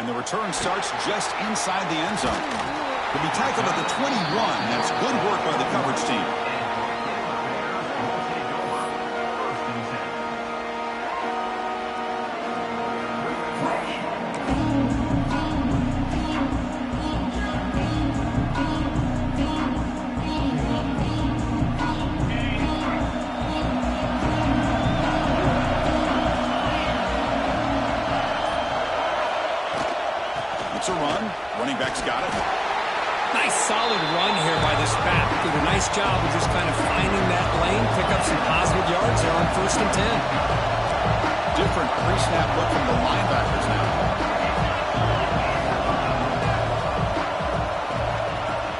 And the return starts just inside the end zone. He'll be tackled at the 21. That's good work by the coverage team. It's a run. Running back's got it. Nice solid run here by this back. Did a nice job of just kind of finding that lane, pick up some positive yards there on 1st and 10. Different pre-snap look from the linebackers now.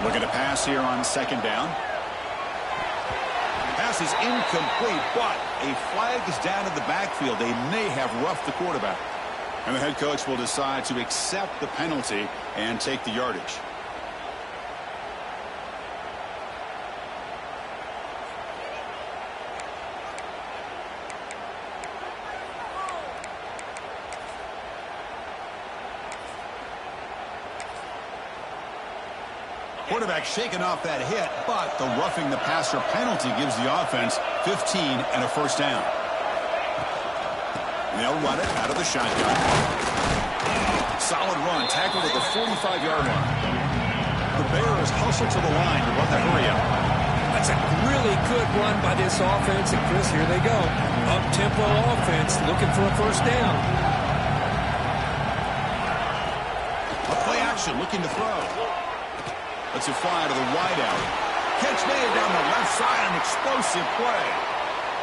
Looking to pass here on 2nd down. Pass is incomplete, but a flag is down in the backfield. They may have roughed the quarterback. And the head coach will decide to accept the penalty and take the yardage. Quarterback shaking off that hit, but the roughing the passer penalty gives the offense 15 and a 1st down. They'll run it out of the shotgun. Solid run, tackled at the 45-yard line. The Bears hustle to the line to run the hurry up. That's a really good run by this offense. And Chris, here they go. Up-tempo offense looking for a 1st down. A play action looking to throw. Let's it fly to the wideout. Catch made down the left side, an explosive play.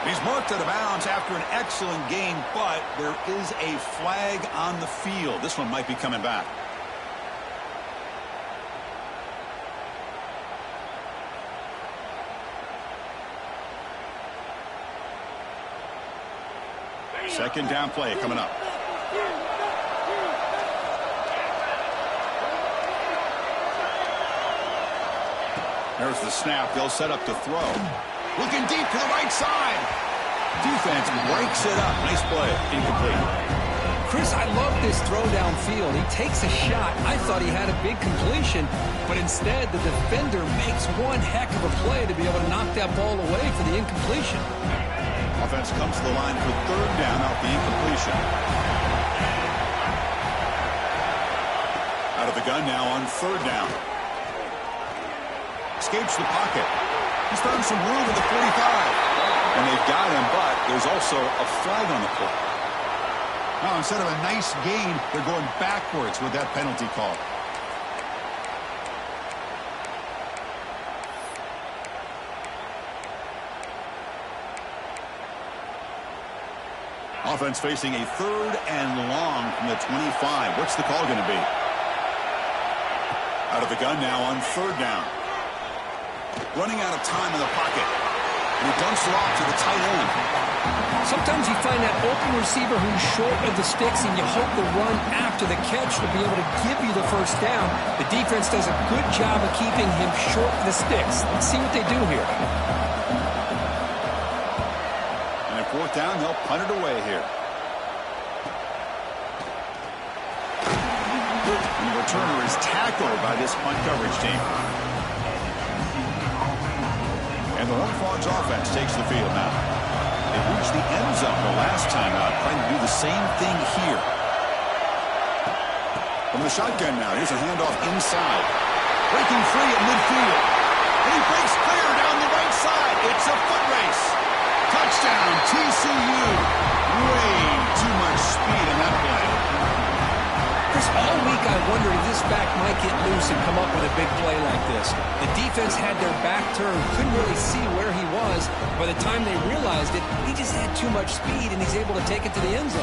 He's marked out of bounds after an excellent game, but there is a flag on the field. This one might be coming back. Second down play coming up. There's the snap. They'll set up to throw. Looking deep to the right side. Defense breaks it up. Nice play. Incomplete. Chris, I love this throw downfield. He takes a shot. I thought he had a big completion, but instead the defender makes one heck of a play to be able to knock that ball away for the incompletion. Offense comes to the line for 3rd down off the incompletion. Out of the gun now on 3rd down. Escapes the pocket. He's found some room at the 45. And they've got him, but there's also a flag on the play. Now, instead of a nice gain, they're going backwards with that penalty call. Offense facing a 3rd and long from the 25. What's the call going to be? Out of the gun now on 3rd down. Running out of time in the pocket. And he dumps it off to the tight end. Sometimes you find that open receiver who's short of the sticks, and you hope the run after the catch will be able to give you the 1st down. The defense does a good job of keeping him short of the sticks. Let's see what they do here. And at 4th down, they'll punt it away here. And the returner is tackled by this punt coverage team. And the Horned Frogs offense takes the field now. They reached the end zone the last time out, trying to do the same thing here. From the shotgun now, here's a handoff inside. Breaking free at midfield. And he breaks clear down the right side. It's a foot race. Touchdown, TCU. Way too much speed in that play. Chris, all week I wondered if this back might get loose and come up with a big play like this. The defense had their back turned, couldn't really see where he was. By the time they realized it, he just had too much speed, and he's able to take it to the end zone.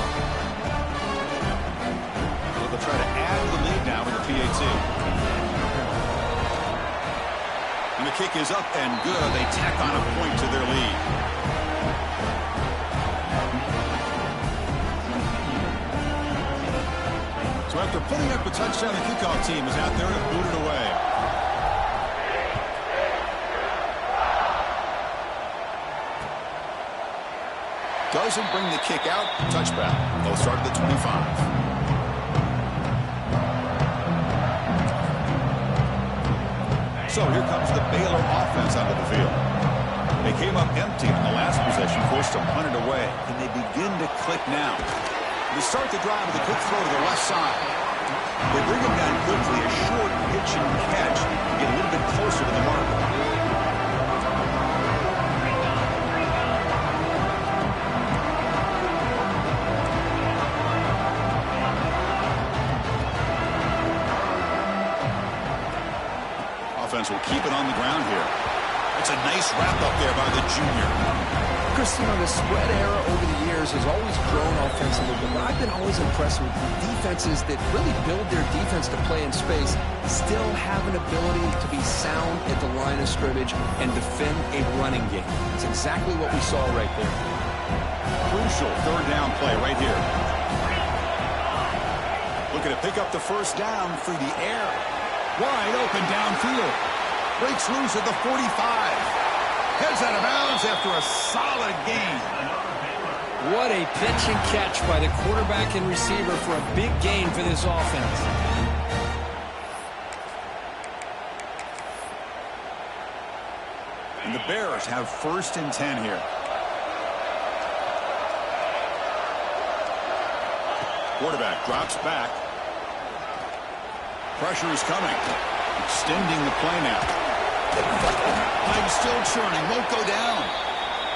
Well, they'll try to add to the lead now with the PAT. And the kick is up and good. They tack on a point to their lead. So after putting up a touchdown, the kickoff team is out there to boot it away. Doesn't bring the kick out. Touchback. They'll start at the 25. So here comes the Baylor offense onto the field. They came up empty on the last possession, forced them punted away. And they begin to click now. They start the drive with a quick throw to the left side. They bring him down quickly, a short pitch and catch to get a little bit closer to the mark. Offense will keep it on the ground here. It's a nice wrap up there by the junior. Chris, you know, the spread era over the years has always grown offensively, but I've been always impressed with defenses that really build their defense to play in space, still have an ability to be sound at the line of scrimmage and defend a running game. It's exactly what we saw right there. Crucial third down play right here. Looking to pick up the first down through the air. Wide open downfield. Breaks loose at the 45. Heads out of bounds after a solid gain. What a pitch and catch by the quarterback and receiver for a big gain for this offense. And the Bears have 1st and 10 here. Quarterback drops back. Pressure is coming. Extending the play now. Time still churning. Won't go down.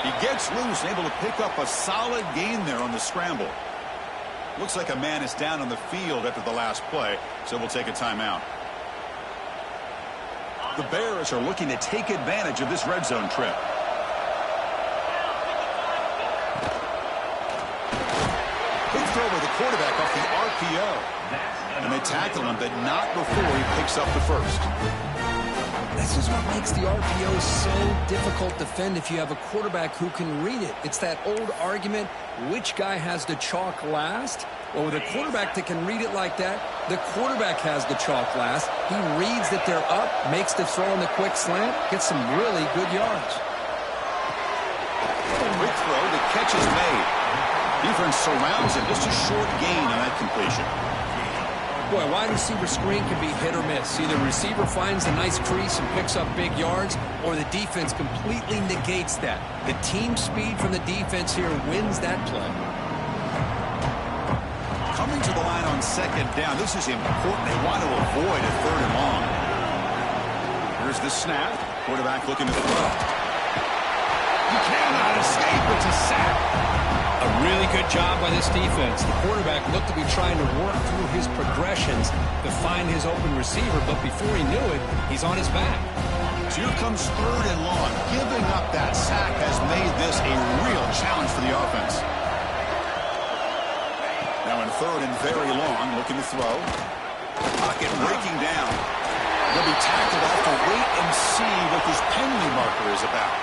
He gets loose, able to pick up a solid gain there on the scramble. Looks like a man is down on the field after the last play, so we'll take a timeout. The Bears are looking to take advantage of this red zone trip. Big throw by the quarterback off the RPO. And they tackle him, but not before he picks up the first. This is what makes the RPO so difficult to defend if you have a quarterback who can read it. It's that old argument, which guy has the chalk last? Well, with a quarterback that can read it like that, the quarterback has the chalk last. He reads that they're up, makes the throw on the quick slant, gets some really good yards. Quick throw, the catch is made. Defense surrounds him, just a short gain on that completion. Boy, wide receiver screen can be hit or miss. Either receiver finds a nice crease and picks up big yards, or the defense completely negates that. The team speed from the defense here wins that play. Coming to the line on 2nd down, this is important. They want to avoid a 3rd and long. Here's the snap. Quarterback looking to throw. You cannot escape. It's a sack. A really good job by this defense. The quarterback looked to be trying to work through his progressions to find his open receiver, but before he knew it, he's on his back. So here comes 3rd and long. Giving up that sack has made this a real challenge for the offense. Now in 3rd and very long, looking to throw. Pocket breaking down. They'll be tackled. Have to wait and see what this penalty marker is about.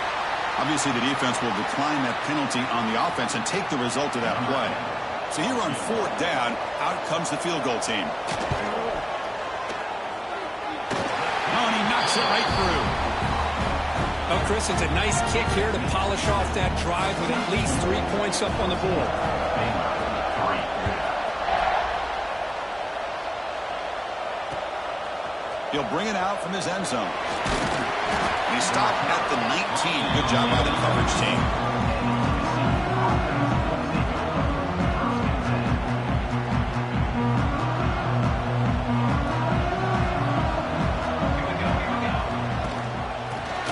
Obviously, the defense will decline that penalty on the offense and take the result of that play. So here on 4th down, out comes the field goal team. Oh, and he knocks it right through. Oh, Chris, it's a nice kick here to polish off that drive with at least 3 points up on the board. He'll bring it out from his end zone. He stopped at the 19. Good job by the coverage team.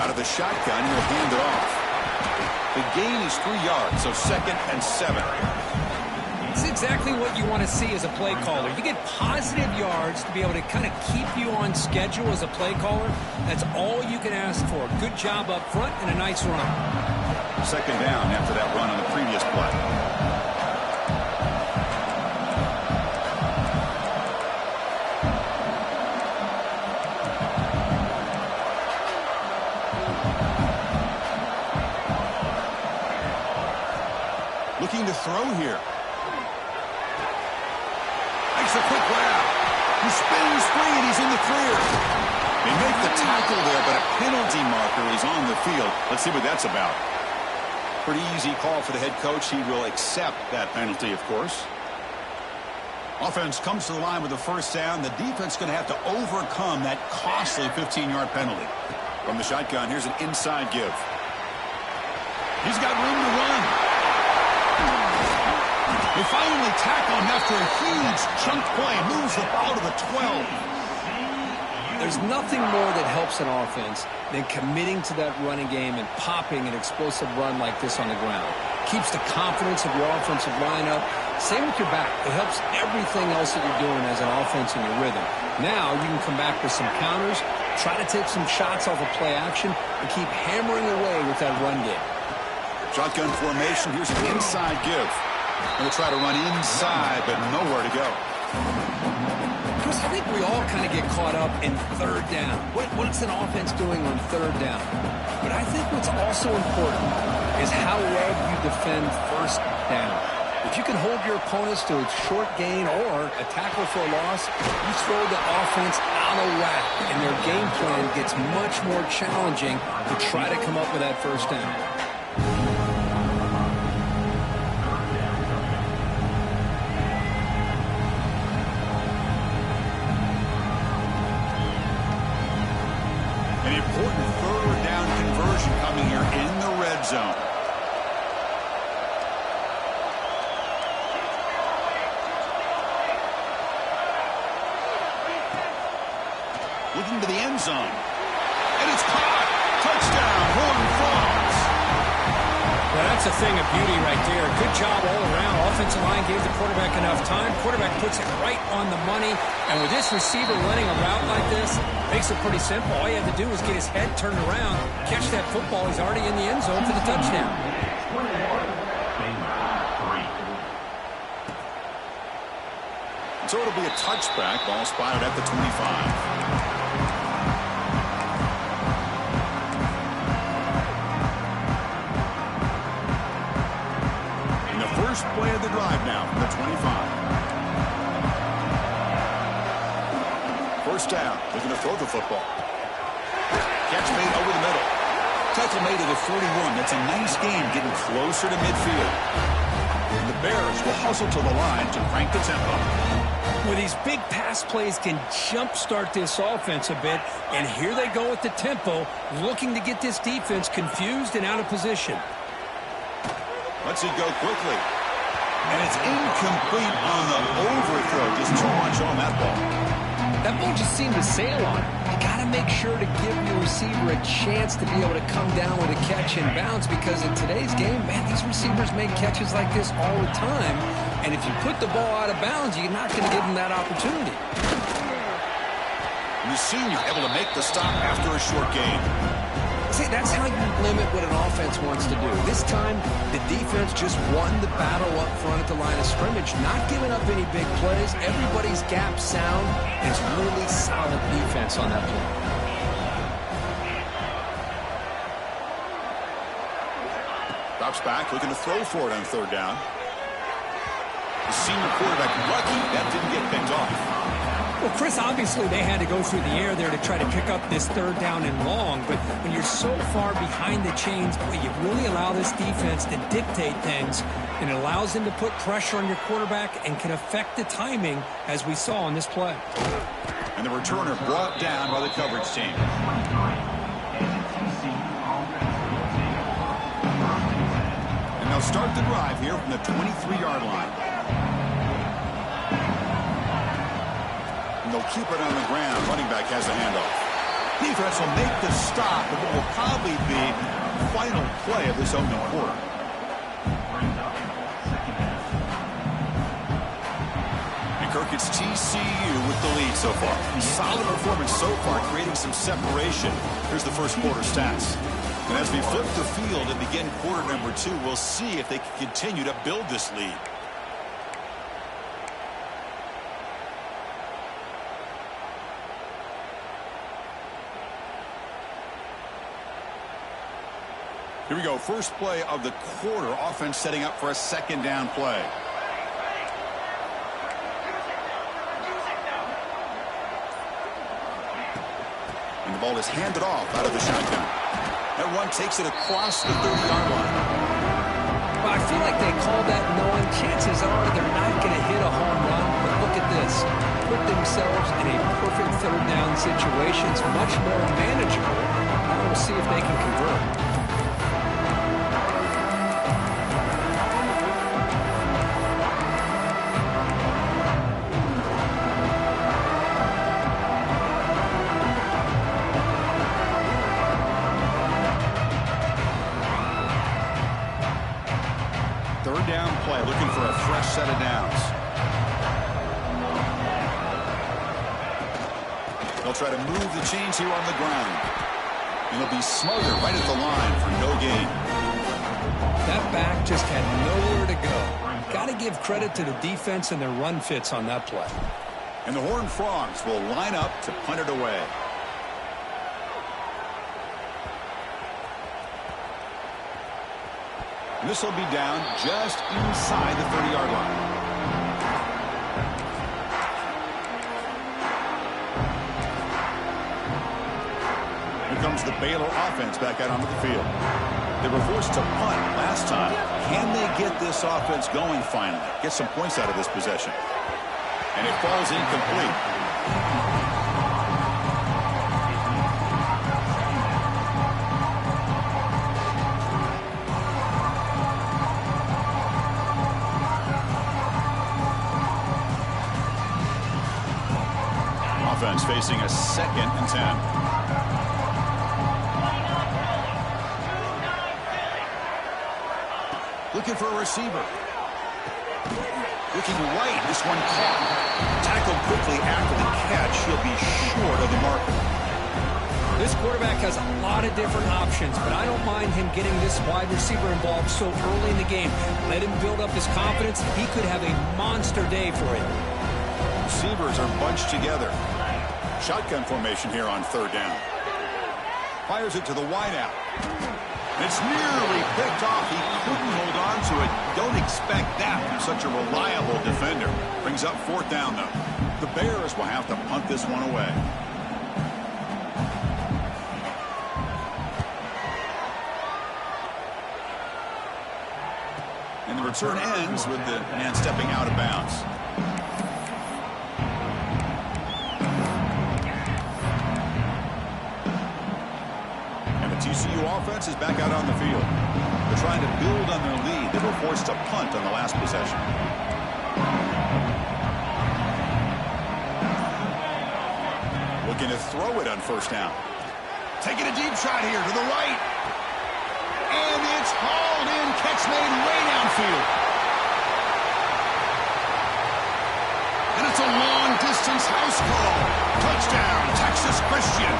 Out of the shotgun, he'll hand it off. The gain is 3 yards, so 2nd and 7. It's exactly what you want to see as a play caller. You get positive yards to be able to kind of keep you on schedule as a play caller. That's all you can ask for. Good job up front and a nice run. 2nd down after that run on the previous play. Looking to throw here. Makes a quick grab. He spins free and he's in the clear. They make the tackle there, but a penalty marker is on the field. Let's see what that's about. Pretty easy call for the head coach. He will accept that penalty, of course. Offense comes to the line with a first down. The defense is going to have to overcome that costly 15-yard penalty. From the shotgun, here's an inside give. He's got room to run. They finally tackle him after a huge chunk play. Moves the ball to the 12. There's nothing more that helps an offense than committing to that running game and popping an explosive run like this on the ground. Keeps the confidence of your offensive line up. Same with your back. It helps everything else that you're doing as an offense in your rhythm. Now you can come back with some counters, try to take some shots off of play action, and keep hammering away with that run game. Shotgun formation. Here's an inside give. Going to try to run inside, but nowhere to go. Chris, I think we all kind of get caught up in third down. What's an offense doing on third down? But I think what's also important is how well you defend first down. If you can hold your opponents to a short gain or a tackle for a loss, you throw the offense out of whack, and their game plan gets much more challenging to try to come up with that first down. An important third down conversion coming here in the red zone. Looking to the end zone. And it's caught. Touchdown, Horn Frogs. Well, that's a thing of beauty right there. Good job all around. Offensive line gave the quarterback enough time. Quarterback puts it right on the money. And with this receiver running a route like this, makes it pretty simple. All you have to do is get his head turned around, catch that football. He's already in the end zone for the touchdown. So it'll be a touchback. Ball spotted at the 25. First play of the drive now from the 25. First down, looking to throw the football. Catch made over the middle. Tackle made at the 41. That's a nice game getting closer to midfield. And the Bears will hustle to the line to crank the tempo. Well, these big pass plays can jumpstart this offense a bit, and here they go with the tempo, looking to get this defense confused and out of position. Lets it go quickly. And it's incomplete on the overthrow. Just too much on that ball. That ball just seemed to sail on it. You got to make sure to give your receiver a chance to be able to come down with a catch and bounce, because in today's game, man, these receivers make catches like this all the time. And if you put the ball out of bounds, you're not going to give them that opportunity. And the senior able to make the stop after a short game. See, that's how you limit what an offense wants to do. This time, the defense just won the battle up front at the line of scrimmage, not giving up any big plays. Everybody's gap sound, and it's really solid defense on that play. Drops back, looking to throw for it on third down. The senior quarterback lucky that didn't get picked off. Well, Chris, obviously they had to go through the air there to try to pick up this third down and long, but when you're so far behind the chains, boy, you really allow this defense to dictate things, and it allows them to put pressure on your quarterback and can affect the timing, as we saw on this play. And the returner brought down by the coverage team. And they'll start the drive here from the 23-yard line. They'll keep it on the ground. Running back has a handoff. Defense will make the stop, but what will probably be the final play of this opening quarter. And Kirk, it's TCU with the lead so far. Solid performance so far, creating some separation. Here's the first quarter stats. And as we flip the field and begin quarter number 2, we'll see if they can continue to build this lead. Here we go. First play of the quarter. Offense setting up for a second down play. And the ball is handed off out of the shotgun. That run takes it across the 30-yard line. Well, I feel like they call that knowing chances are they're not going to hit a home run, but look defense put themselves in a perfect third down situation. It's much more manageable. Now we'll see if they can convert. Third down play, looking for a fresh set of downs. They'll try to move the chains here on the ground. And they'll be smarter right at the line for no gain. That back just had nowhere to go. Got to give credit to the defense and their run fits on that play. And the Horned Frogs will line up to punt it away. And this will be down just inside the 30-yard line. Here comes the Baylor offense back out onto the field. They were forced to punt last time. Can they get this offense going finally? Get some points out of this possession. And it falls incomplete. Offense facing a 2nd and 10. Looking for a receiver. Looking right. This one caught. Tackled quickly after the catch. He'll be short of the marker. This quarterback has a lot of different options, but I don't mind him getting this wide receiver involved so early in the game. Let him build up his confidence. He could have a monster day for it. Receivers are bunched together. Shotgun formation here on third down. Fires it to the wideout. It's nearly picked off. He couldn't hold on to it. Don't expect that from such a reliable defender. Brings up 4th down, though. The Bears will have to punt this one away. And the return ends with the man stepping out of bounds. TCU offense is back out on the field. They're trying to build on their lead. They were forced to punt on the last possession. Looking to throw it on 1st down. Taking a deep shot here to the right. And it's hauled in. Catch made way downfield. And it's a long-distance house call. Touchdown, Texas Christian.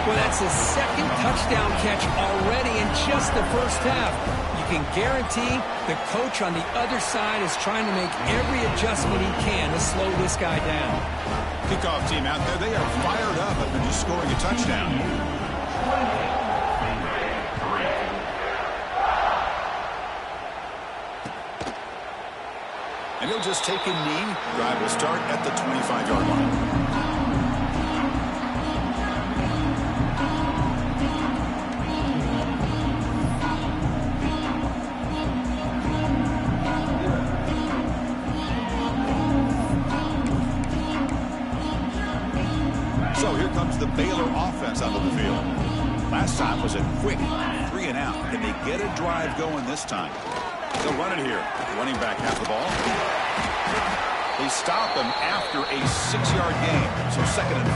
Well, that's his 2nd touchdown catch already in just the first half. You can guarantee the coach on the other side is trying to make every adjustment he can to slow this guy down. Kickoff team out there, they are fired up after just scoring a touchdown. And he'll just take a knee. Drive will start at the 25-yard line. So here comes the Baylor offense onto the field. Last time was a quick 3 and out. Can they get a drive going this time? They'll run it here. The running back has the ball. They stop him after a 6-yard gain. So 2nd and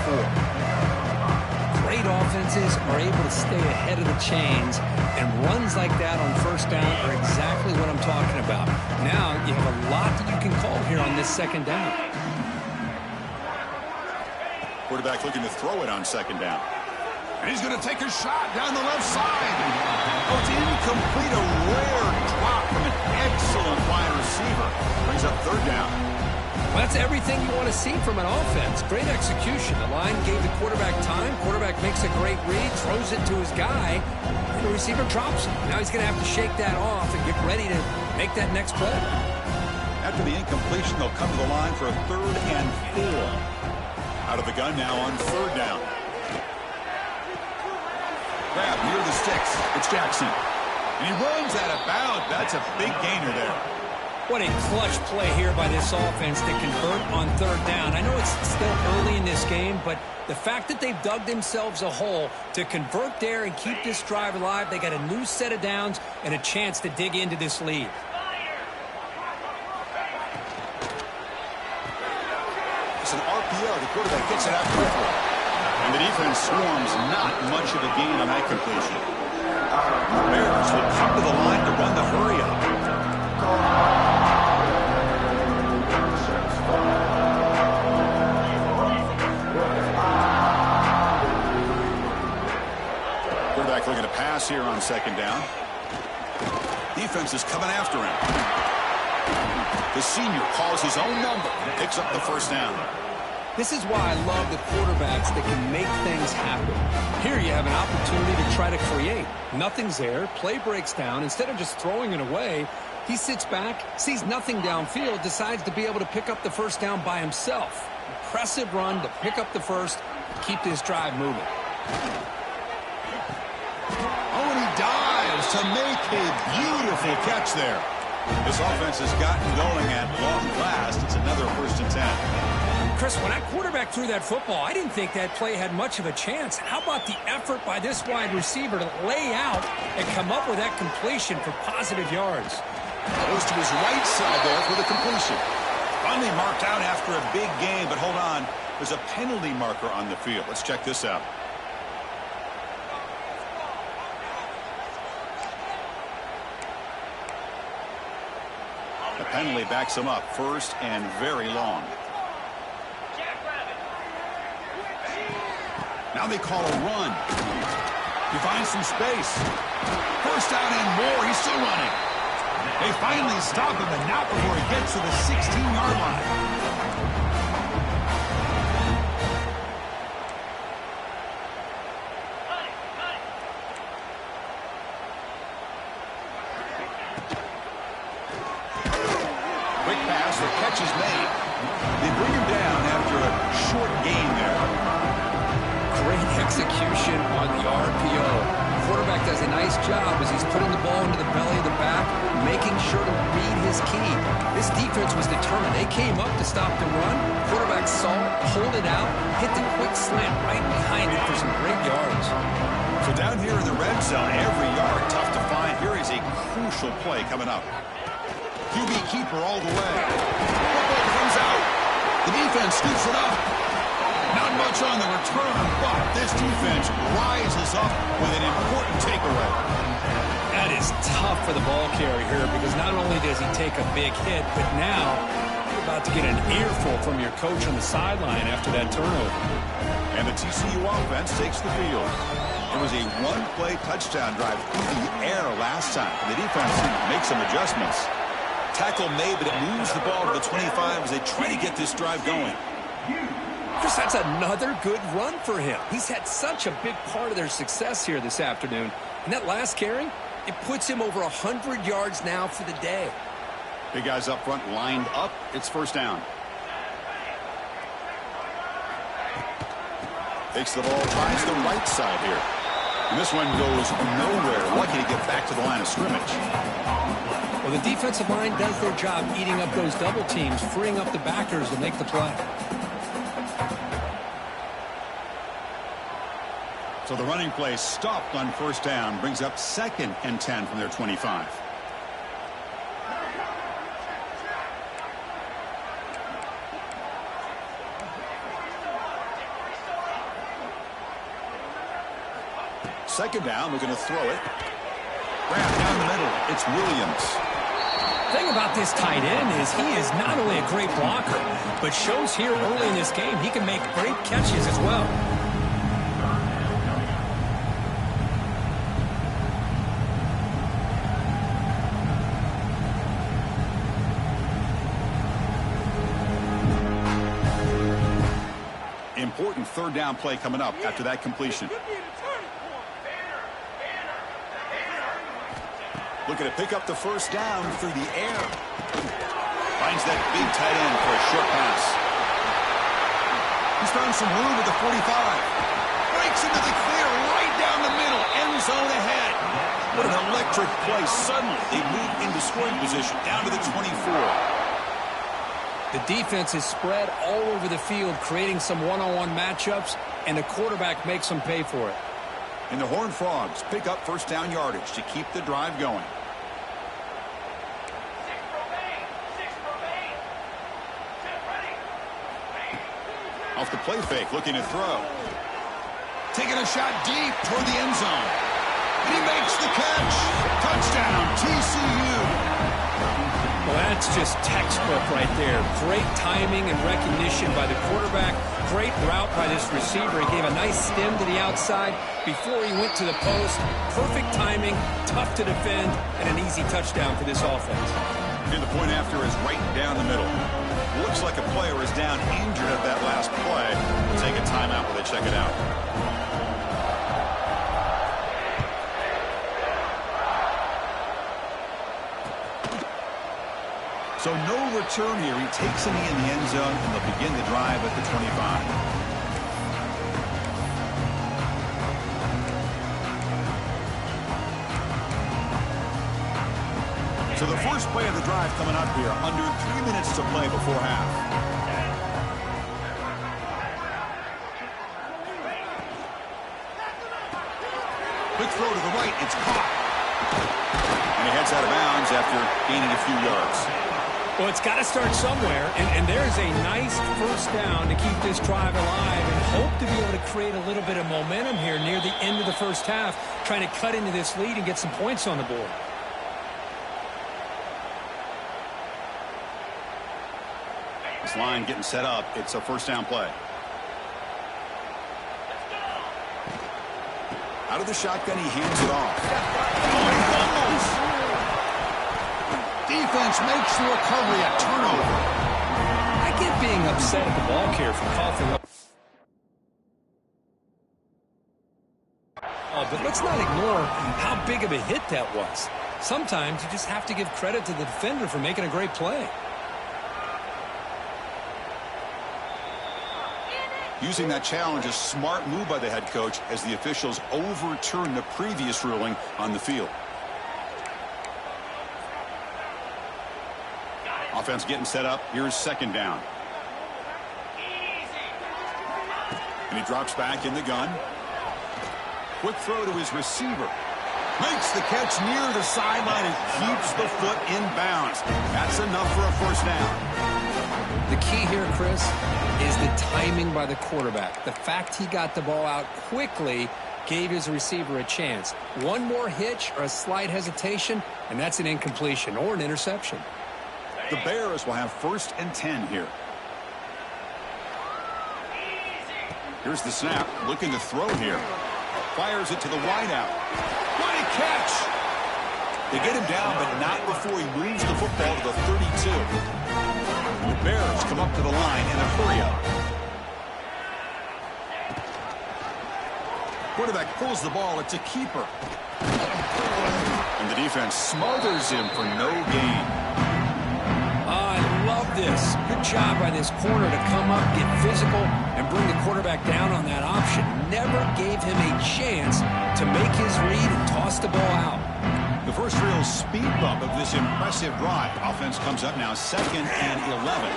4. Great offenses are able to stay ahead of the chains, and runs like that on 1st down are exactly what I'm talking about. Now you have a lot that you can call here on this 2nd down. Quarterback looking to throw it on 2nd down. And he's going to take a shot down the left side. Oh, it's incomplete. A rare drop from an excellent wide receiver. Brings up 3rd down. Well, that's everything you want to see from an offense. Great execution. The line gave the quarterback time. Quarterback makes a great read, throws it to his guy, and the receiver drops it. Now he's going to have to shake that off and get ready to make that next play. After the incompletion, they'll come to the line for a 3rd and 4. Out of the gun now on 3rd down. Grab near the sticks. It's Jackson. And he runs out of bounds. That's a big gainer there. What a clutch play here by this offense to convert on third down. I know it's still early in this game, but the fact that they've dug themselves a hole to convert there and keep this drive alive, they got a new set of downs and a chance to dig into this lead. It's an RPO. The quarterback gets it out quickly. And the defense swarms not much of a gain on that completion. The Bears will come to the line to run the hurry-up. Quarterback looking to pass here on second down. Defense is coming after him. The senior calls his own number and picks up the first down. This is why I love the quarterbacks that can make things happen. Here you have an opportunity to try to create. Nothing's there. Play breaks down. Instead of just throwing it away, he sits back, sees nothing downfield, decides to be able to pick up the first down by himself. Impressive run to pick up the first, keep this drive moving. Oh, and he dives to make a beautiful catch there. This offense has gotten going at long last. It's another 1st and 10. Chris, when that quarterback threw that football, I didn't think that play had much of a chance. How about the effort by this wide receiver to lay out and come up with that completion for positive yards? Goes to his right side there for the completion. Finally marked out after a big game, but hold on. There's a penalty marker on the field. Let's check this out. The penalty backs him up. 1st and very long. Now they call a run. He finds some space. 1st down and more. He's still running. They finally stop him, and not before he gets to the 16-yard line. Quick pass, the catch is made. They bring him down after a short gain there. Great execution on the RPO. The quarterback does a nice job as he's putting the ball into the belly of the back, making sure to read his key. This defense was determined. They came up to stop the run. Quarterback saw it, pulled it out, hit the quick slant right behind it for some great yards. So down here in the red zone, every yard tough to find. Here is a crucial play coming up. QB keeper all the way. Football comes out. The defense scoops it up. Not much on the return, but this defense rises up with an important takeaway. That is tough for the ball carrier here because not only does he take a big hit, but now you're about to get an earful from your coach on the sideline after that turnover. And the TCU offense takes the field. It was a one-play touchdown drive through the air last time. The defense makes some adjustments. Tackle made, but it moves the ball to the 25 as they try to get this drive going. Chris, that's another good run for him. He's had such a big part of their success here this afternoon. And that last carry, it puts him over 100 yards now for the day. Big guys up front lined up. It's 1st down. Takes the ball, tries the right side here. And this one goes nowhere. Lucky to get back to the line of scrimmage. Well, the defensive line does their job eating up those double teams, freeing up the backers to make the play. So the running play stopped on 1st down, brings up 2nd and 10 from their 25. Second down, we're going to throw it. Grab down the middle. It's Williams. The thing about this tight end is he is not only a great blocker, but shows here early in this game he can make great catches as well. Important 3rd down play coming up after that completion. Looking to pick up the 1st down through the air. Finds that big tight end for a short pass. He's found some room at the 45. Breaks into the clear right down the middle. End zone ahead. What an electric play. Suddenly, they move into scoring position, down to the 24. The defense is spread all over the field, creating some one-on-one matchups, and the quarterback makes them pay for it. And the Horned Frogs pick up first down yardage to keep the drive going. Off the play fake, looking to throw. Taking a shot deep toward the end zone. And he makes the catch. Touchdown, TCU. Well, that's just textbook right there. Great timing and recognition by the quarterback. Great route by this receiver. He gave a nice stem to the outside before he went to the post. Perfect timing, tough to defend, and an easy touchdown for this offense. And the point after is right down the middle. Looks like a player is down injured at that last play. We'll take a timeout while they check it out. So no return here. He takes a knee in the end zone, and they'll begin the drive at the 25. So the first play of the drive coming up here, under 3 minutes to play before half. Quick throw to the right, it's caught. And he heads out of bounds after gaining a few yards. Well, it's got to start somewhere, and there's a nice first down to keep this drive alive and hope to be able to create a little bit of momentum here near the end of the first half, trying to cut into this lead and get some points on the board. This line getting set up. It's a first down play. Out of the shotgun, he hands it off. Oh, he fumbles! Defense makes the recovery, a turnover. I get being upset at the ball carrier for coughing up. Oh, but let's not ignore how big of a hit that was. Sometimes you just have to give credit to the defender for making a great play. Using that challenge, a smart move by the head coach as the officials overturn the previous ruling on the field. Offense getting set up. Here's second down. And he drops back in the gun. Quick throw to his receiver. Makes the catch near the sideline and keeps the foot in bounds. That's enough for a first down. The key here, Chris, is the timing by the quarterback. The fact he got the ball out quickly gave his receiver a chance. One more hitch or a slight hesitation, and that's an incompletion or an interception. The Bears will have 1st and 10 here. Here's the snap. Looking to throw here. Fires it to the wideout. What a catch! They get him down, but not before he moves the football to the 32. And the Bears come up to the line in a hurry-up. Quarterback pulls the ball. It's a keeper. And the defense smothers him for no gain. I love this. Good job by this corner to come up, get physical, and bring the quarterback down on that option. Never gave him a chance to make his read and toss the ball out. The first real speed bump of this impressive drive. Offense comes up now 2nd and 11.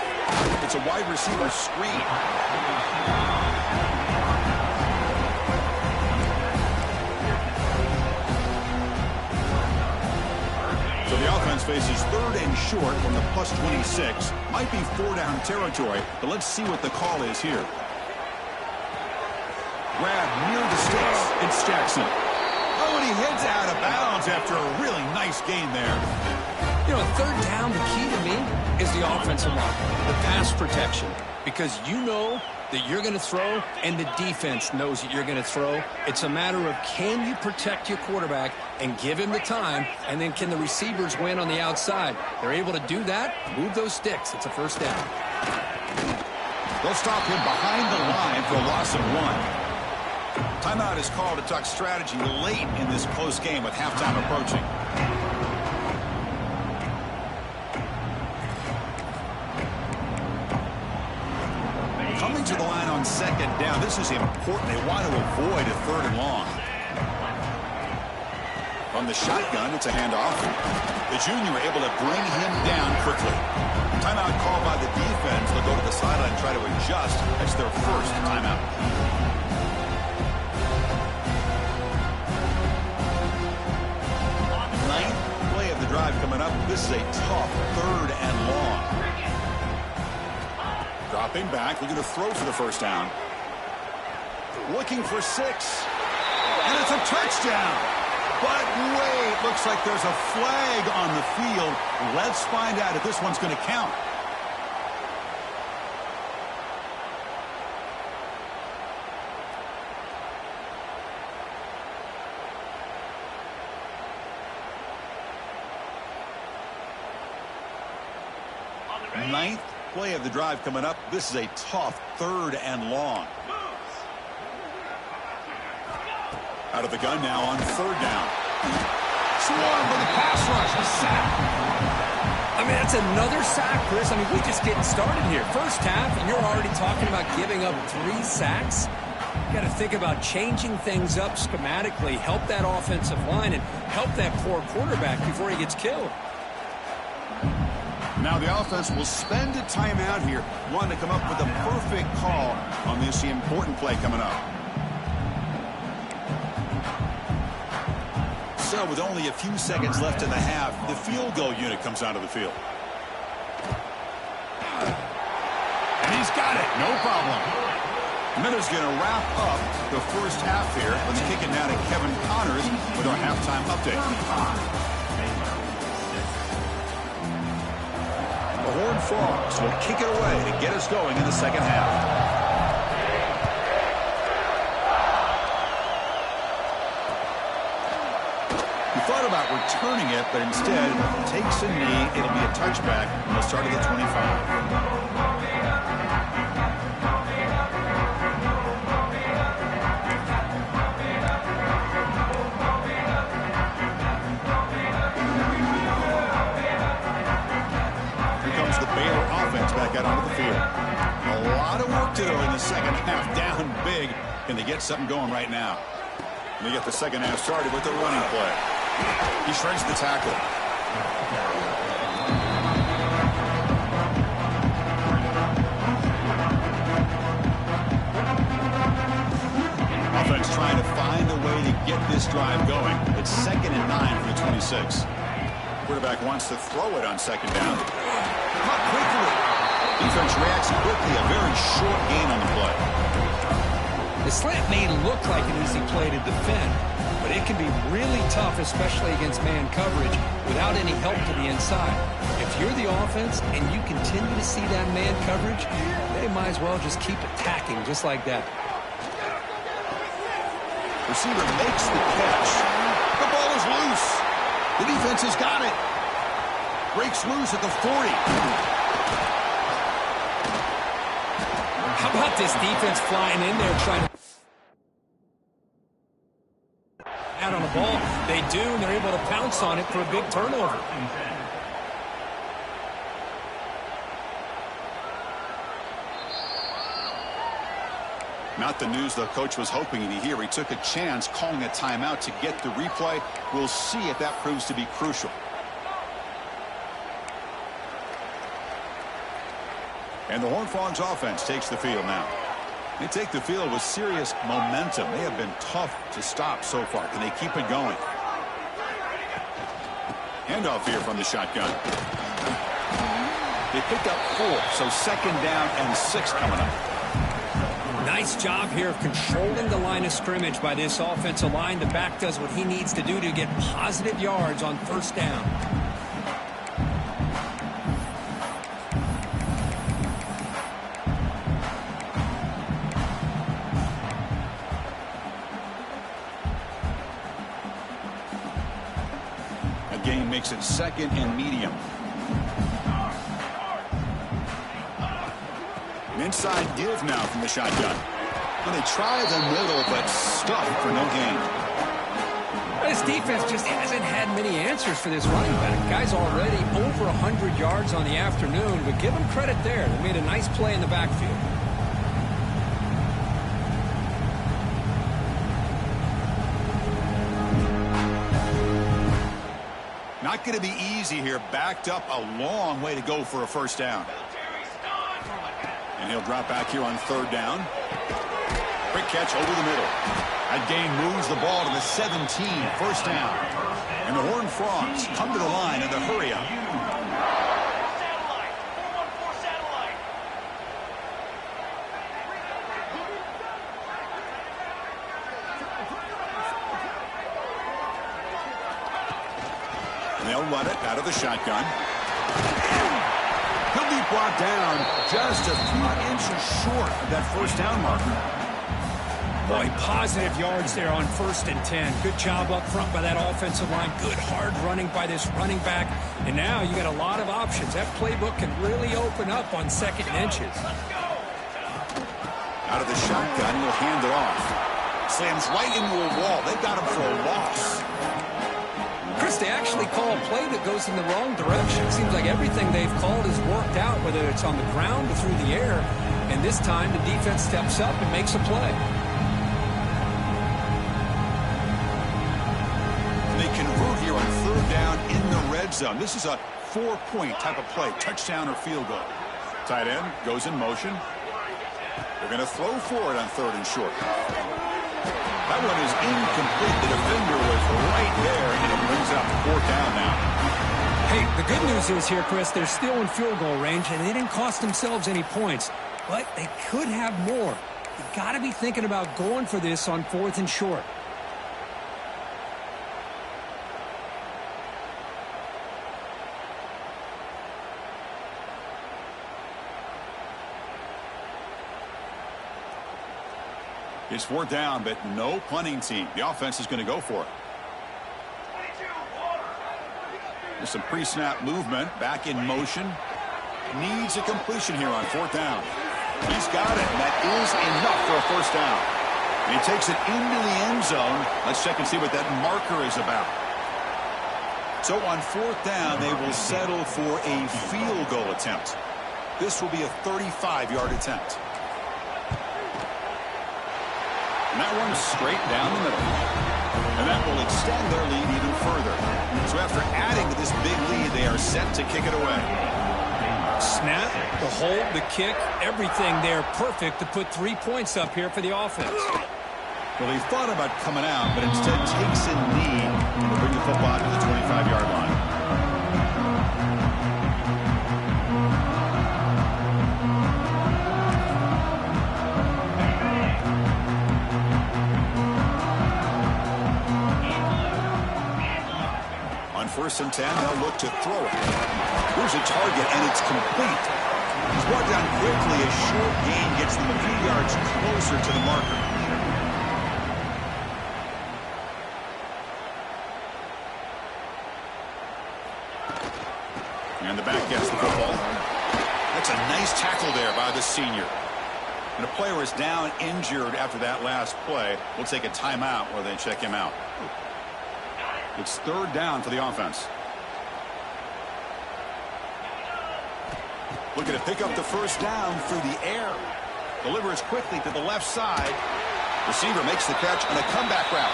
It's a wide receiver screen. So the offense faces 3rd and short from the +26. Might be 4-down territory, but let's see what the call is here. Grab near the sticks. It's Jackson. Oh, and he heads out of bounds after a really nice gain there. You know, 3rd down, the key to me is the offensive line, the pass protection, because you know that you're going to throw and the defense knows that you're going to throw. It's a matter of can you protect your quarterback and give him the time, and then can the receivers win on the outside? They're able to do that, move those sticks. It's a first down. They'll stop him behind the line for a loss of 1. Timeout is called to talk strategy late in this close game with halftime approaching. Coming to the line on 2nd down. This is important. They want to avoid a 3rd and long. From the shotgun, it's a handoff. The junior able to bring him down quickly. Timeout called by the defense. They'll go to the sideline and try to adjust. That's their first timeout. Ninth play of the drive coming up. This is a tough 3rd and long. Dropping back, looking to throw for the first down. Looking for 6. And it's a touchdown. But wait, looks like there's a flag on the field. Let's find out if this one's going to count. Ninth play of the drive coming up. This is a tough 3rd and long. Out of the gun now on 3rd down. Swarm for the pass rush. A sack. I mean, that's another sack, Chris. I mean, we're just getting started here. First half, and you're already talking about giving up 3 sacks. You got to think about changing things up schematically, help that offensive line, and help that poor quarterback before he gets killed. Now the offense will spend a timeout here, wanting to come up with a perfect call on this important play coming up. So with only a few seconds left in the half, the field goal unit comes out of the field. And he's got it. No problem. Miller's going to wrap up the first half here. Let's kick it now to Kevin Connors with our halftime update. The Horned Frogs will kick it away to get us going in the second half. Thought about returning it, but instead takes a knee. It'll be a touchback, and they'll start at the 25. Here comes the Baylor offense back out onto the field. A lot of work to do in the second half. Down big. Can they get something going right now? And they get the second half started with the running play. He shreds the tackle. Offense trying to find a way to get this drive going. It's 2nd and 9 for the 26. Quarterback wants to throw it on 2nd down. Caught quickly. Defense reacts quickly. A very short gain on the play. The slant may look like an easy play to defend, but it can be really tough, especially against man coverage, without any help to the inside. If you're the offense and you continue to see that man coverage, they might as well just keep attacking just like that. Receiver makes the catch. The ball is loose. The defense has got it. Breaks loose at the 40. How about this defense flying in there trying to out on the ball? They do, and they're able to pounce on it for a big turnover. Not the news the coach was hoping to hear. He took a chance calling a timeout to get the replay. We'll see if that proves to be crucial. And the Horned Frogs offense takes the field now. They take the field with serious momentum. They have been tough to stop so far. Can they keep it going? Handoff here from the shotgun. They picked up 4, so 2nd down and 6 coming up. Nice job here of controlling the line of scrimmage by this offensive line. The back does what he needs to do to get positive yards on 1st down. Makes it 2nd and medium. An inside give now from the shotgun. Well, they try the middle, but stuffed for no gain. This defense just hasn't had many answers for this running back. Guy's already over 100 yards on the afternoon, but give him credit there. They made a nice play in the backfield. Not going to be easy here. Backed up a long way to go for a first down. And he'll drop back here on third down. Quick catch over the middle. That gain moves the ball to the 17, first down. And the Horned Frogs come to the line in the hurry up. And they'll run it out of the shotgun. He'll be brought down just a few inches short of that first down marker. Boy, positive yards there on 1st and 10. Good job up front by that offensive line. Good hard running by this running back. And now you got a lot of options. That playbook can really open up on 2nd and inches. Out of the shotgun, he'll hand it off. Slams right into a wall. They've got him for a loss. Chris, they actually call a play that goes in the wrong direction. It seems like everything they've called has worked out, whether it's on the ground or through the air. And this time, the defense steps up and makes a play. They convert here on third down in the red zone. This is a 4-point type of play, touchdown or field goal. Tight end goes in motion. They're going to throw for it on 3rd and short. That one is incomplete. The defender was right there, and it brings up 4th down now. Hey, the good news is here, Chris, they're still in field goal range, and they didn't cost themselves any points. But they could have more. You got to be thinking about going for this on 4th and short. It's 4th down, but no punting team. The offense is going to go for it. There's some pre-snap movement. Back in motion. Needs a completion here on 4th down. He's got it, and that is enough for a first down. And he takes it into the end zone. Let's check and see what that marker is about. So on 4th down, they will settle for a field goal attempt. This will be a 35-yard attempt. And that one's straight down the middle. And that will extend their lead even further. So after adding to this big lead, they are set to kick it away. Snap, the hold, the kick, everything there perfect to put 3 points up here for the offense. Well, he thought about coming out, but instead takes a knee and will bring the football to the 25-yard line. On 1st and 10, they'll look to throw it. Here's a target, and it's complete. He's brought down quickly. A short gain gets them a few yards closer to the marker. And the back gets the football. That's a nice tackle there by the senior. And a player is down injured after that last play. We'll take a timeout where they check him out. It's 3rd down for the offense. Looking to pick up the first down through the air. Delivers quickly to the left side. Receiver makes the catch on a comeback route.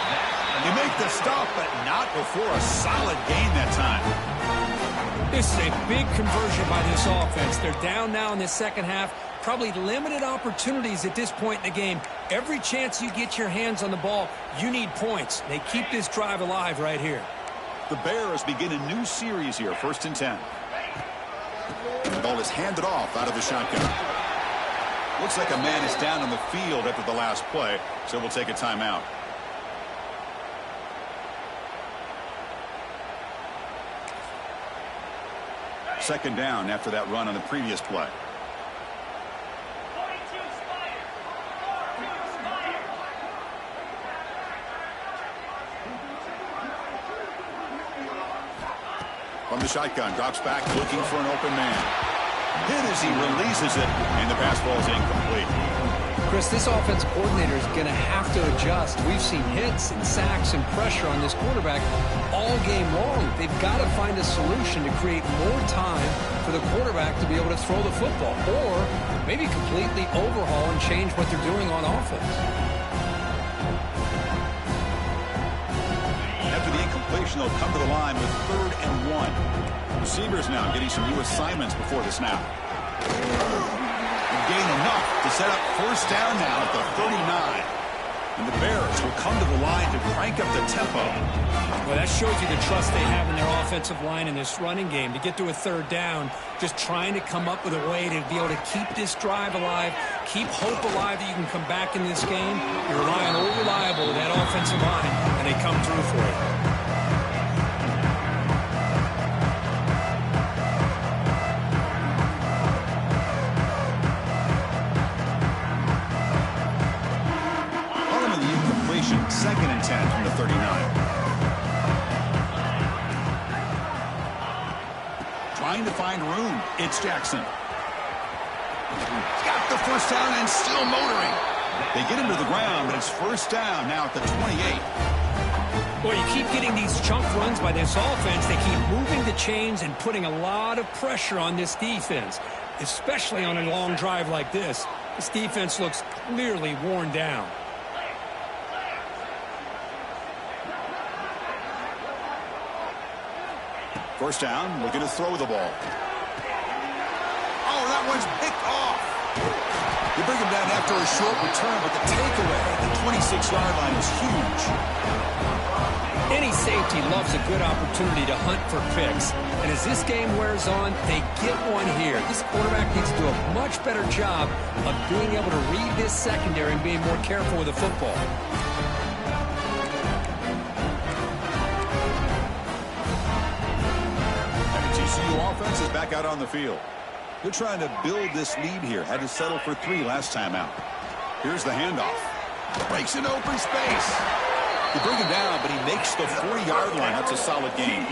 You make the stop, but not before a solid gain that time. This is a big conversion by this offense. They're down now in the second half. Probably limited opportunities at this point in the game. Every chance you get your hands on the ball, you need points. They keep this drive alive right here. The Bears begin a new series here, 1st and 10. The ball is handed off out of the shotgun. Looks like a man is down on the field after the last play, so we'll take a timeout. Second down after that run on the previous play. From the shotgun, drops back, looking for an open man. Hit as he releases it, and the pass ball is incomplete. Chris, this offense coordinator is going to have to adjust. We've seen hits and sacks and pressure on this quarterback all game long. They've got to find a solution to create more time for the quarterback to be able to throw the football, or maybe completely overhaul and change what they're doing on offense. After the incompletion, formation. They'll come to the line with 3rd and 1. Receivers now getting some new assignments before the snap. And gain enough to set up 1st down now at the 39. And the Bears will come to the line to crank up the tempo. Well, that shows you the trust they have in their offensive line in this running game. To get to a 3rd down, just trying to come up with a way to be able to keep this drive alive, keep hope alive that you can come back in this game. You rely on Old Reliable with that offensive line, and they come through for you. Incompletion, 2nd and 10 from the 39. Trying to find room. It's Jackson. Got the 1st down and still motoring. They get him to the ground, but it's 1st down now at the 28. Well, you keep getting these chunk runs by this offense. They keep moving the chains and putting a lot of pressure on this defense, especially on a long drive like this. This defense looks clearly worn down. First down, looking to throw the ball. Oh, that one's picked off. They bring him down after a short return, but the takeaway at the 26-yard line is huge. Any safety loves a good opportunity to hunt for picks. And as this game wears on, they get one here. This quarterback needs to do a much better job of being able to read this secondary and being more careful with the football. TCU offense is back out on the field. They're trying to build this lead here. Had to settle for 3 last time out. Here's the handoff. Breaks into open space. They bring him down, but he makes the 40-yard line. That's a solid gain.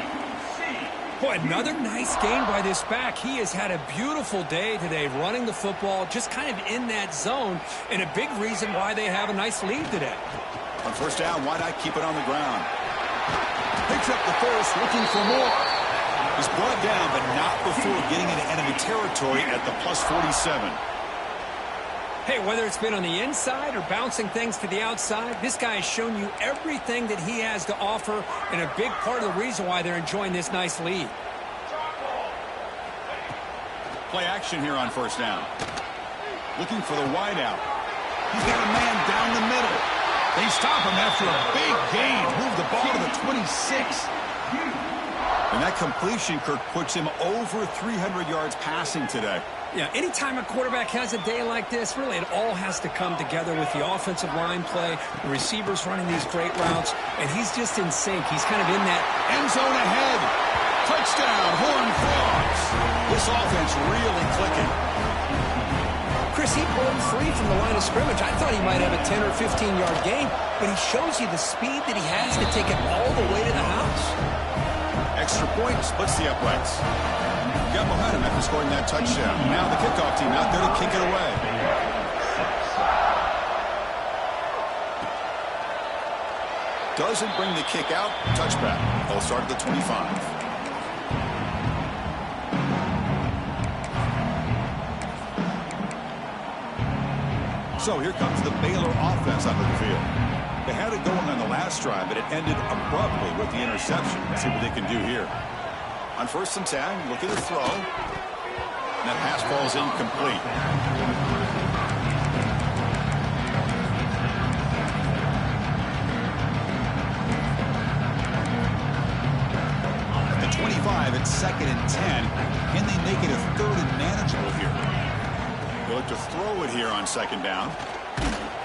Boy, another nice gain by this back. He has had a beautiful day today running the football, just kind of in that zone, and a big reason why they have a nice lead today. On 1st down, why not keep it on the ground? Picks up the 1st, looking for more. He's brought down, but not before getting into enemy territory at the plus 47. Hey, whether it's been on the inside or bouncing things to the outside, this guy has shown you everything that he has to offer, and a big part of the reason why they're enjoying this nice lead. Play action here on 1st down. Looking for the wideout. He's got a man down the middle. They stop him after a big gain. Move the ball to the 26. And that completion, Kirk, puts him over 300 yards passing today. Yeah, anytime a quarterback has a day like this, really it all has to come together with the offensive line play, the receivers running these great routes, and he's just in sync. He's kind of in that end zone ahead. Touchdown, Horned Frogs. This offense really clicking. Chris, he broke free from the line of scrimmage. I thought he might have a 10 or 15-yard gain, but he shows you the speed that he has to take it all the way to the house. Extra point, splits the uprights. Got behind him after scoring that touchdown. Now the kickoff team out there to kick it away. Doesn't bring the kick out. Touchback. They'll start at the 25. So here comes the Baylor offense onto the field. They had it going on the last drive, but it ended abruptly with the interception. Let's see what they can do here. On 1st and 10, look at the throw. And that pass falls incomplete. At the 25, it's 2nd and 10. Can they make it a 3rd and manageable here? They'll look to throw it here on 2nd down.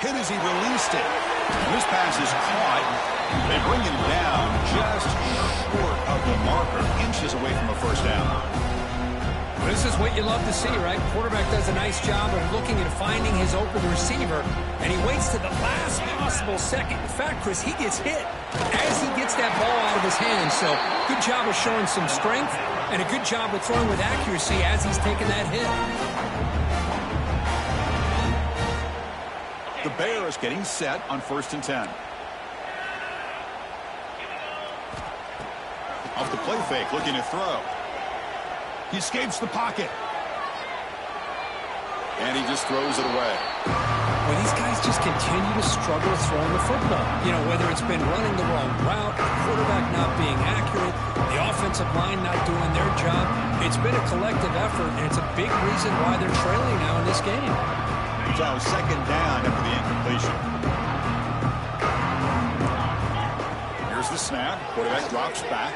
Hit as he released it. And this pass is caught. They bring him down just short of the marker, inches away from a 1st down. This is what you love to see, right? Quarterback does a nice job of looking and finding his open receiver, and he waits to the last possible second. In fact, Chris, he gets hit as he gets that ball out of his hands. So good job of showing some strength and a good job of throwing with accuracy as he's taking that hit. The Bears getting set on 1st and 10. Off the play fake, looking to throw. He escapes the pocket. And he just throws it away. Well, these guys just continue to struggle throwing the football. You know, whether it's been running the wrong route, the quarterback not being accurate, the offensive line not doing their job. It's been a collective effort, and it's a big reason why they're trailing now in this game. So second down after the incompletion. Here's the snap. Quarterback drops back.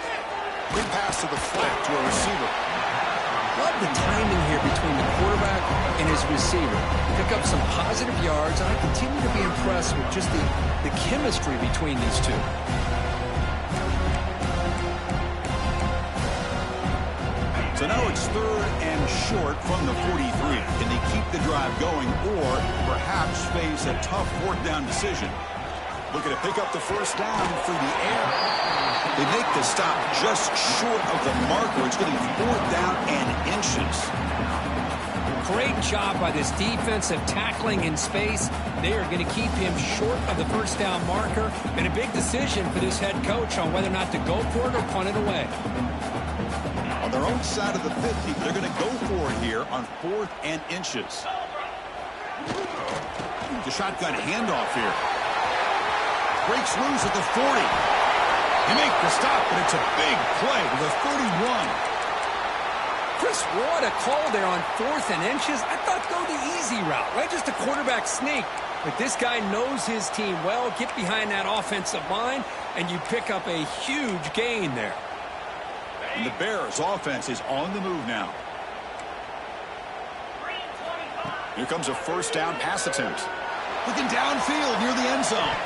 Quick pass to the flat to a receiver. Love the timing here between the quarterback and his receiver. Pick up some positive yards, and I continue to be impressed with just the chemistry between these two. So now it's third and short from the 43. Can they keep the drive going or perhaps face a tough fourth down decision? Looking to pick up the first down through the air. They make the stop just short of the marker. It's going to be fourth down and inches. Great job by this defensive tackling in space. They are going to keep him short of the first down marker. And a big decision for this head coach on whether or not to go for it or punt it away. On their own side of the 50, they're going to go for it here on fourth and inches. The shotgun handoff here. Breaks loose at the 40. They make the stop, but it's a big play to the 31. Chris, what a call there on fourth and inches. I thought go the easy route, right? Just a quarterback sneak. But this guy knows his team well. Get behind that offensive line, and you pick up a huge gain there. And the Bears' offense is on the move now. Here comes a first down pass attempt. Looking downfield near the end zone.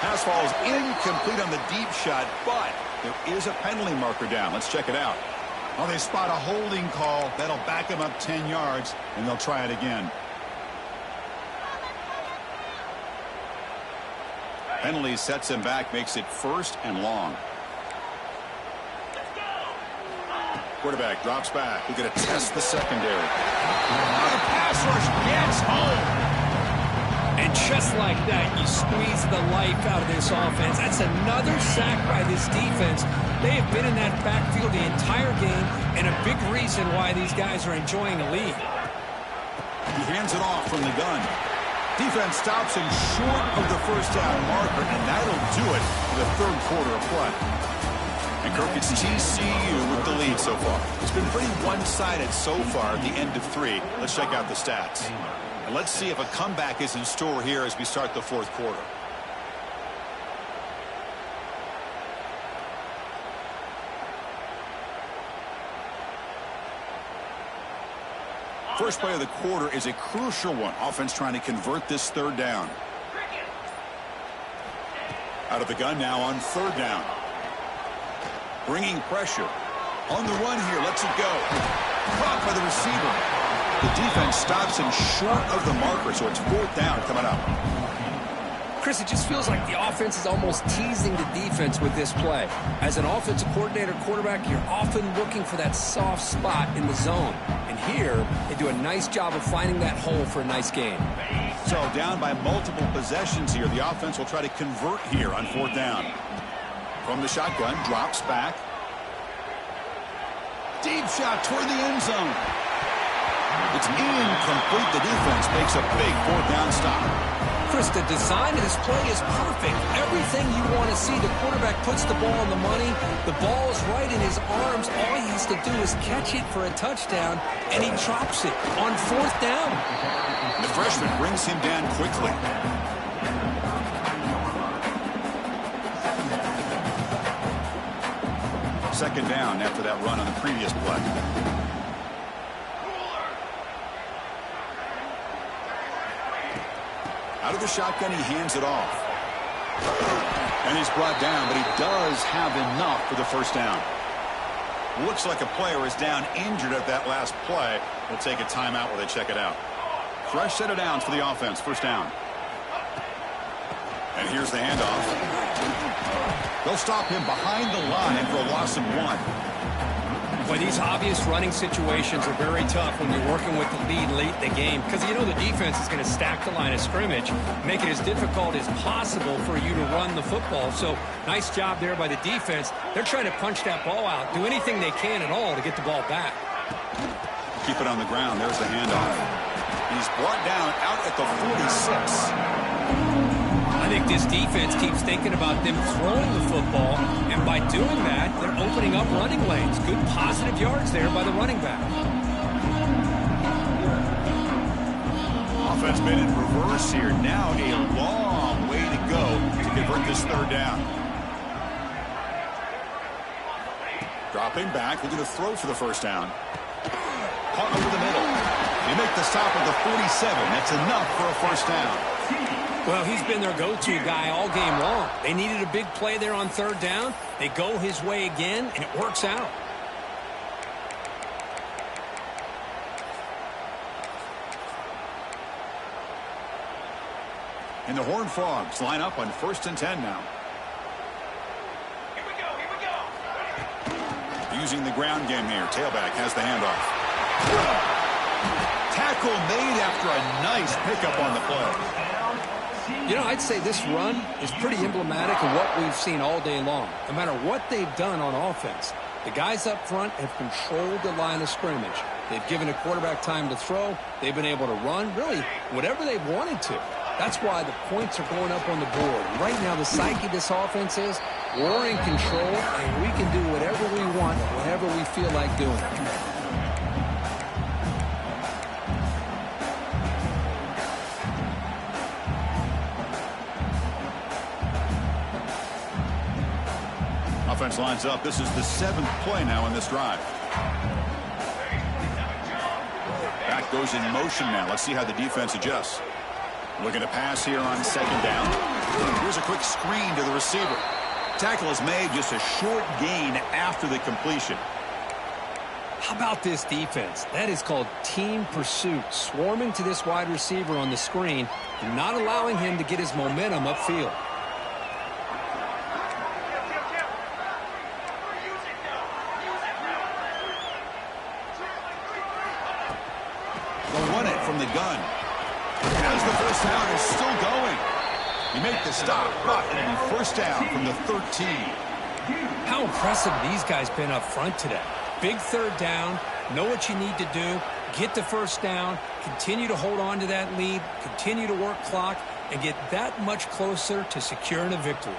Pass falls incomplete on the deep shot, but there is a penalty marker down. Let's check it out. Well, they spot a holding call. That'll back them up 10 yards, and they'll try it again. Penalty sets him back, makes it first and long. Quarterback drops back. We're going to test the secondary. The pass rush gets home. And just like that, you squeeze the life out of this offense. That's another sack by this defense. They have been in that backfield the entire game, and a big reason why these guys are enjoying a lead. He hands it off from the gun. Defense stops him short of the first down marker, and that'll do it for the third quarter of play. And Kirk, it's TCU with the lead so far. It's been pretty one-sided so far at the end of 3. Let's check out the stats. And let's see if a comeback is in store here as we start the fourth quarter. First play of the quarter is a crucial one. Offense trying to convert this third down. Out of the gun now on third down. Bringing pressure. On the run here, lets it go. Caught by the receiver. The defense stops him short of the marker, so it's fourth down coming up. Chris, it just feels like the offense is almost teasing the defense with this play. As an offensive coordinator, quarterback, you're often looking for that soft spot in the zone. And here, they do a nice job of finding that hole for a nice game. So down by multiple possessions here, the offense will try to convert here on fourth down. From the shotgun, drops back. Deep shot toward the end zone. It's incomplete. The defense makes a big fourth down stop. Chris, the design of this play is perfect. Everything you want to see. The quarterback puts the ball on the money. The ball is right in his arms. All he has to do is catch it for a touchdown, and he drops it on fourth down. The freshman brings him down quickly. Second down after that run on the previous play. Out of the shotgun, he hands it off. And he's brought down, but he does have enough for the first down. Looks like a player is down injured at that last play. We'll take a timeout while they check it out. Fresh set of downs for the offense. First down. And here's the handoff. They'll stop him behind the line for a loss of 1. Boy, these obvious running situations are very tough when you're working with the lead late in the game because you know the defense is going to stack the line of scrimmage, make it as difficult as possible for you to run the football. So nice job there by the defense. They're trying to punch that ball out, do anything they can at all to get the ball back. Keep it on the ground. There's the handoff. He's brought down out at the 46. I think this defense keeps thinking about them throwing the football, and by doing that, they're opening up running lanes. Good positive yards there by the running back. Offense made it reverse here. Now a long way to go to convert this third down. Dropping back, looking to throw for the first down. Caught over the middle. They make the stop at the 47. That's enough for a first down. Well, he's been their go-to guy all game long. They needed a big play there on third down. They go his way again, and it works out. And the Horned Frogs line up on 1st and 10 now. Here we go. Using the ground game here. Tailback has the handoff. Tackle made after a nice pickup on the play. You know, I'd say this run is pretty emblematic of what we've seen all day long. No matter what they've done on offense, the guys up front have controlled the line of scrimmage. They've given a quarterback time to throw. They've been able to run, really, whatever they've wanted to. That's why the points are going up on the board. Right now, the psyche of this offense is we're in control, and we can do whatever we want, whenever we feel like doing it. Offense lines up. This is the 7th play now in this drive. Back goes in motion now. Let's see how the defense adjusts. Looking to pass here on 2nd down. Here's a quick screen to the receiver. Tackle is made, just a short gain after the completion. How about this defense? That is called team pursuit. Swarming to this wide receiver on the screen and not allowing him to get his momentum upfield. They'll run it from the gun. As the first down is still going. You make the stop, but it'll be first down from the 13. How impressive these guys been up front today. Big third down, know what you need to do, get the first down, continue to hold on to that lead, continue to work clock, and get that much closer to securing a victory.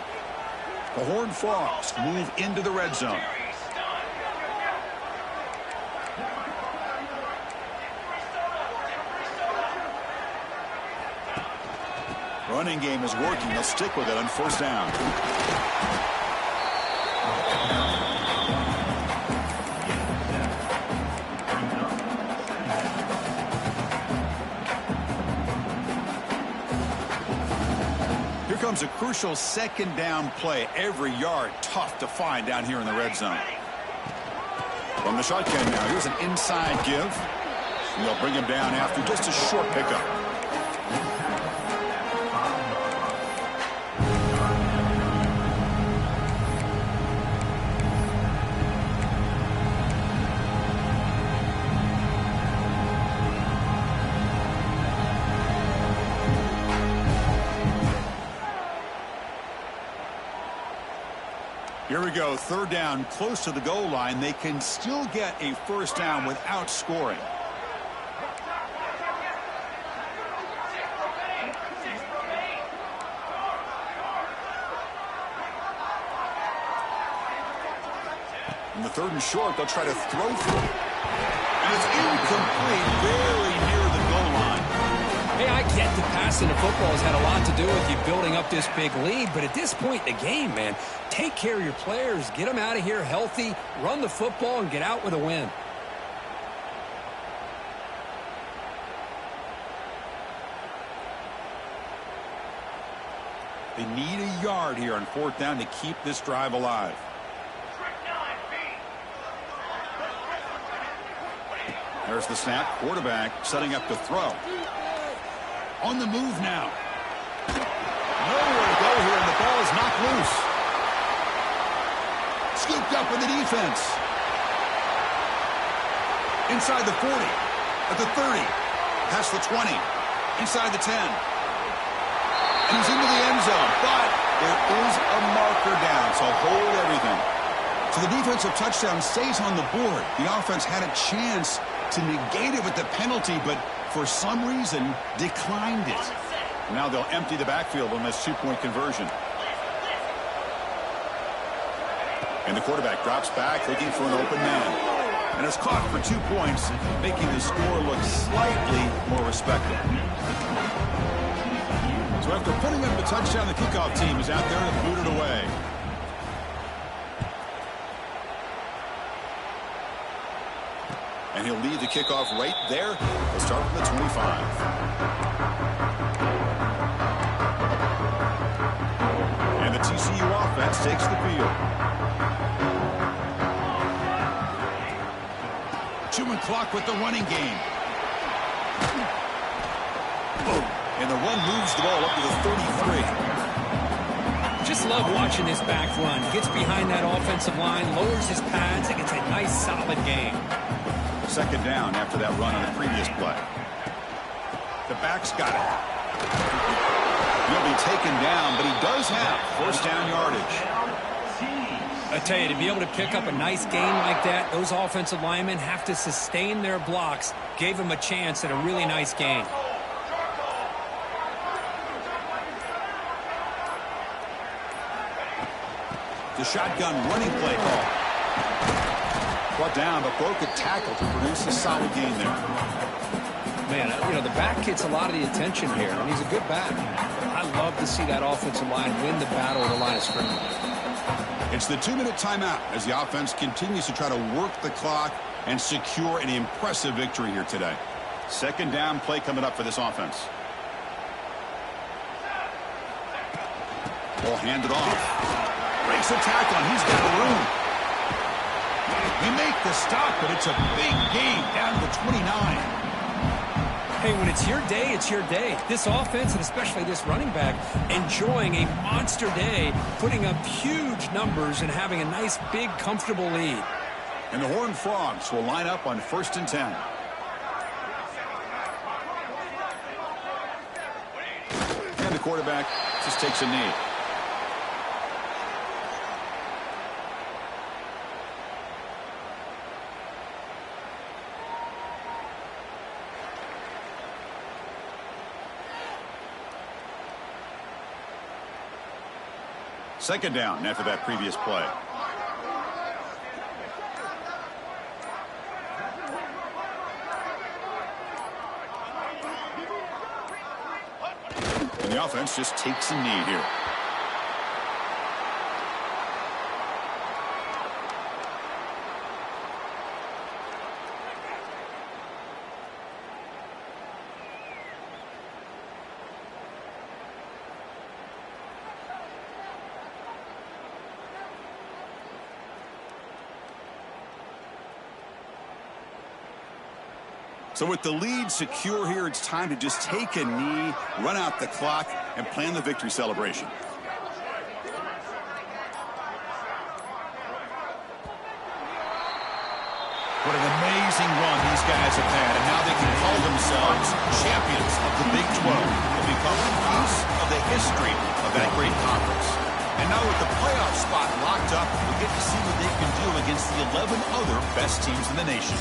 The Horned Frogs move into the red zone. Running game is working. They'll stick with it on first down. Here comes a crucial 2nd down play. Every yard tough to find down here in the red zone. From the shotgun now, here's an inside give. And they'll bring him down after just a short pickup. Here we go, 3rd down, close to the goal line. They can still get a first down without scoring. In the 3rd and short, they'll try to throw through. And it's incomplete, barely near the goal line. Hey, I get the passing of football has had a lot to do with you building up this big lead, but at this point in the game, man, take care of your players, get them out of here healthy, run the football, and get out with a win. They need a yard here on 4th down to keep this drive alive. There's the snap. Quarterback setting up to throw. On the move now. Nowhere to go here, and the ball is knocked loose. Scooped up in the defense. Inside the 40. At the 30. Past the 20. Inside the 10. And he's into the end zone. But there is a marker down, so hold everything. So the defensive touchdown stays on the board. The offense had a chance to negate it with the penalty, but for some reason, declined it. Now they'll empty the backfield on this two-point conversion. And the quarterback drops back looking for an open man. And it's caught for 2 points, making the score look slightly more respectable. So after putting up a touchdown, the kickoff team is out there to boot it away. And he'll lead the kickoff right there. He'll start from the 25. And the TCU offense takes the field. Chewing clock with the running game. And the run moves the ball up to the 33. Just love watching this back run. Gets behind that offensive line, lowers his pads, and gets a nice solid gain. Second down after that run on the previous play. The back's got it. He'll be taken down, but he does have first down yardage. I tell you, to be able to pick up a nice gain like that, those offensive linemen have to sustain their blocks. Gave him a chance at a really nice gain. The shotgun running play call. Brought down, but broke a tackle to produce a solid gain there. Man, you know, the back gets a lot of the attention here, and he's a good back. I love to see that offensive line win the battle at the line of scrimmage. It's the 2-minute timeout as the offense continues to try to work the clock and secure an impressive victory here today. Second down play coming up for this offense. Ball handed off. Breaks a tackle, and he's got room. We make the stop, but it's a big gain down to 29. Hey, when it's your day, it's your day. This offense, and especially this running back, enjoying a monster day, putting up huge numbers and having a nice, big, comfortable lead. And the Horned Frogs will line up on 1st and 10. And the quarterback just takes a knee. Second down after that previous play. And the offense just takes a knee here. So with the lead secure here, it's time to just take a knee, run out the clock, and plan the victory celebration. What an amazing run these guys have had, and now they can call themselves champions of the Big 12 and become a piece of the history of that great conference. And now with the playoff spot locked up, we get to see what they can do against the 11 other best teams in the nation.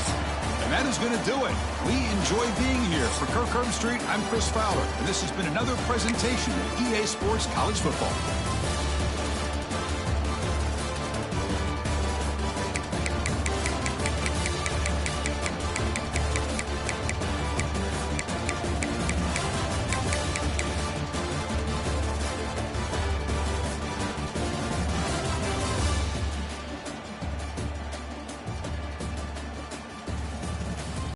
And that is going to do it. We enjoy being here. For Kirk Herbstreit, I'm Chris Fowler, and this has been another presentation of EA Sports College Football.